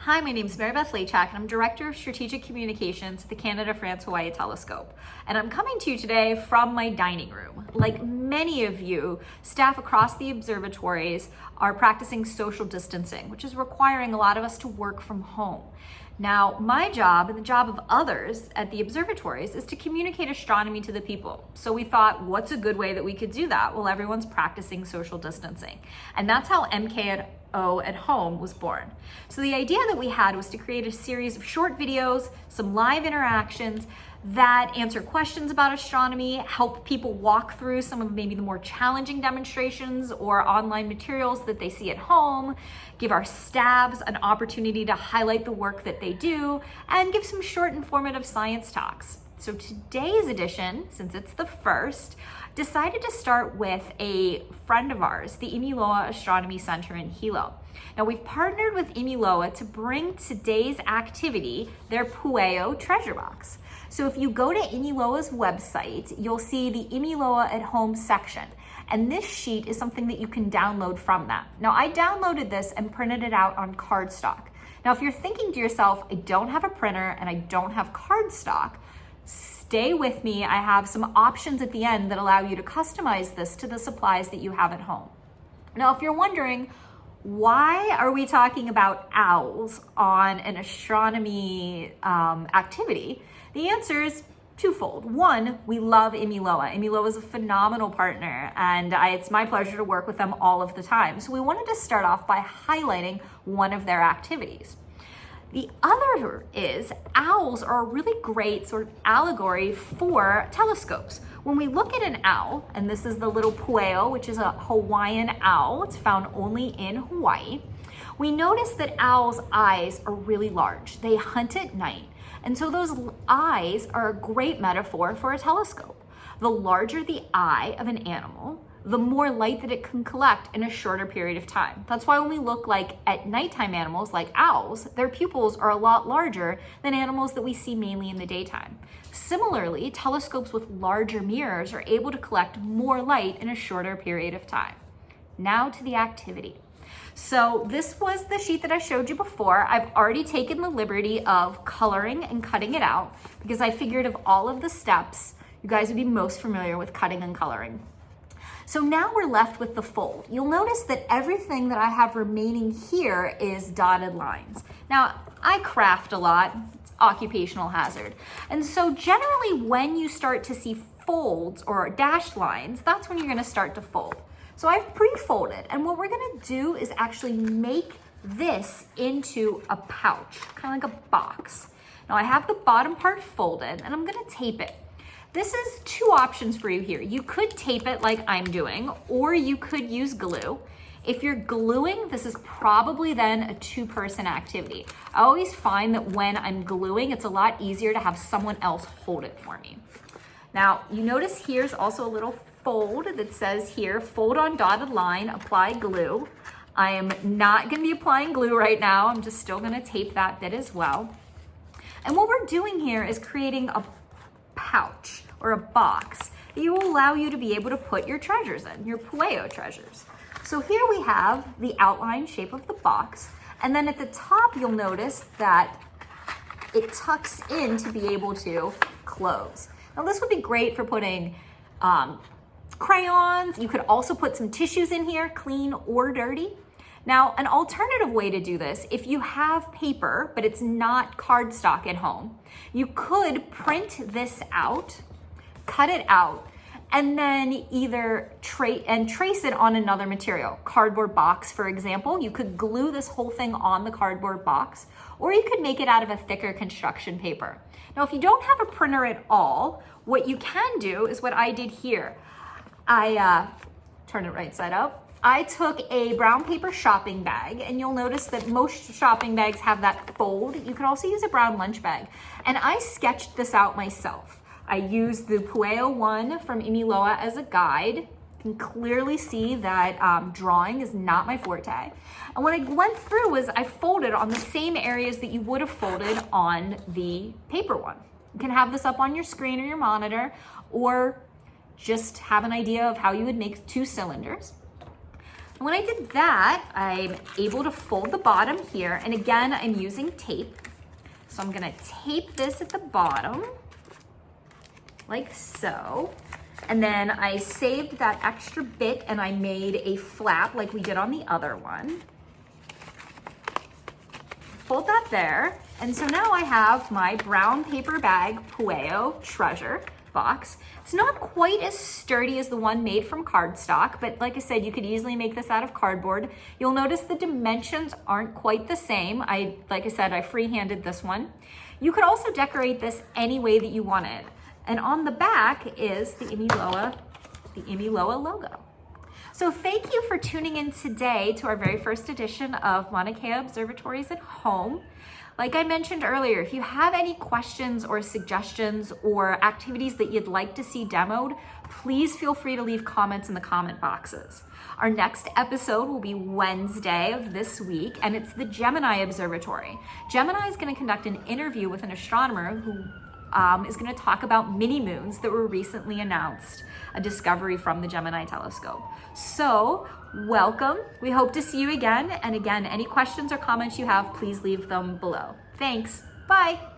Hi, my name is Maribeth Lachak, and I'm Director of Strategic Communications at the Canada-France-Hawaii Telescope. And I'm coming to you today from my dining room. Like many of you, staff across the observatories are practicing social distancing, which is requiring a lot of us to work from home. Now, my job and the job of others at the observatories is to communicate astronomy to the people. So we thought, what's a good way that we could do that? Well, everyone's practicing social distancing. And that's how MKO Home was born. So the idea that we had was to create a series of short videos, some live interactions that answer questions about astronomy, help people walk through some of maybe the more challenging demonstrations or online materials that they see at home, give our staffs an opportunity to highlight the work that they do, and give some short informative science talks. So today's edition, since it's the first, decided to start with a friend of ours, the Imiloa Astronomy Center in Hilo. Now we've partnered with Imiloa to bring today's activity, their Pueo treasure box. So if you go to Imiloa's website, you'll see the Imiloa at Home section. And this sheet is something that you can download from that. Now I downloaded this and printed it out on cardstock. Now if you're thinking to yourself, I don't have a printer and I don't have cardstock, stay with me. I have some options at the end that allow you to customize this to the supplies that you have at home. Now, if you're wondering, why are we talking about owls on an astronomy activity? The answer is twofold. One, we love Imiloa. Imiloa is a phenomenal partner, and it's my pleasure to work with them all of the time. So we wanted to start off by highlighting one of their activities. The other is owls are a really great sort of allegory for telescopes. When we look at an owl, and this is the little Pueo, which is a Hawaiian owl, it's found only in Hawaii, we notice that owls' eyes are really large. They hunt at night, and so those eyes are a great metaphor for a telescope. The larger the eye of an animal, the more light that it can collect in a shorter period of time. That's why when we look at nighttime animals like owls, their pupils are a lot larger than animals that we see mainly in the daytime. Similarly, telescopes with larger mirrors are able to collect more light in a shorter period of time. Now to the activity. So this was the sheet that I showed you before. I've already taken the liberty of coloring and cutting it out because I figured of all of the steps, you guys would be most familiar with cutting and coloring. So now we're left with the fold. You'll notice that everything that I have remaining here is dotted lines. Now, I craft a lot, it's occupational hazard. And so generally when you start to see folds or dashed lines, that's when you're gonna start to fold. So I've pre-folded, and what we're gonna do is actually make this into a pouch, kind of like a box. Now I have the bottom part folded, and I'm gonna tape it. This is two options for you here. You could tape it like I'm doing, or you could use glue. If you're gluing, this is probably then a two-person activity. I always find that when I'm gluing, it's a lot easier to have someone else hold it for me. Now, you notice here's also a little fold that says here, fold on dotted line, apply glue. I am not gonna be applying glue right now. I'm just still gonna tape that bit as well. And what we're doing here is creating a pouch or a box that will allow you to be able to put your treasures in, your Pueo treasures. So here we have the outline shape of the box, and then at the top you'll notice that it tucks in to be able to close. Now this would be great for putting crayons. You could also put some tissues in here, clean or dirty. Now, an alternative way to do this, if you have paper, but it's not cardstock at home, you could print this out, cut it out, and then either trace it on another material. Cardboard box, for example. You could glue this whole thing on the cardboard box, or you could make it out of a thicker construction paper. Now, if you don't have a printer at all, what you can do is what I did here. I turn it right side up. I took a brown paper shopping bag, and you'll notice that most shopping bags have that fold. You could also use a brown lunch bag. And I sketched this out myself. I used the Pueo one from Imiloa as a guide. You can clearly see that drawing is not my forte. And what I went through was I folded on the same areas that you would have folded on the paper one. You can have this up on your screen or your monitor, or just have an idea of how you would make two cylinders. And when I did that, I'm able to fold the bottom here. And again, I'm using tape. So I'm gonna tape this at the bottom, like so. And then I saved that extra bit and I made a flap like we did on the other one. Fold that there. And so now I have my brown paper bag Pueo treasure box. It's not quite as sturdy as the one made from cardstock, but like I said, you could easily make this out of cardboard. You'll notice the dimensions aren't quite the same. Like I said, I freehanded this one. You could also decorate this any way that you wanted. And on the back is the Imiloa logo. So thank you for tuning in today to our very first edition of Maunakea Observatories at Home. Like I mentioned earlier, if you have any questions or suggestions or activities that you'd like to see demoed, please feel free to leave comments in the comment boxes. Our next episode will be Wednesday of this week, and it's the Gemini Observatory. Gemini is going to conduct an interview with an astronomer who is going to talk about mini moons that were recently announced, a discovery from the Gemini telescope. So welcome. We hope to see you again. And again, any questions or comments you have, please leave them below. Thanks. Bye.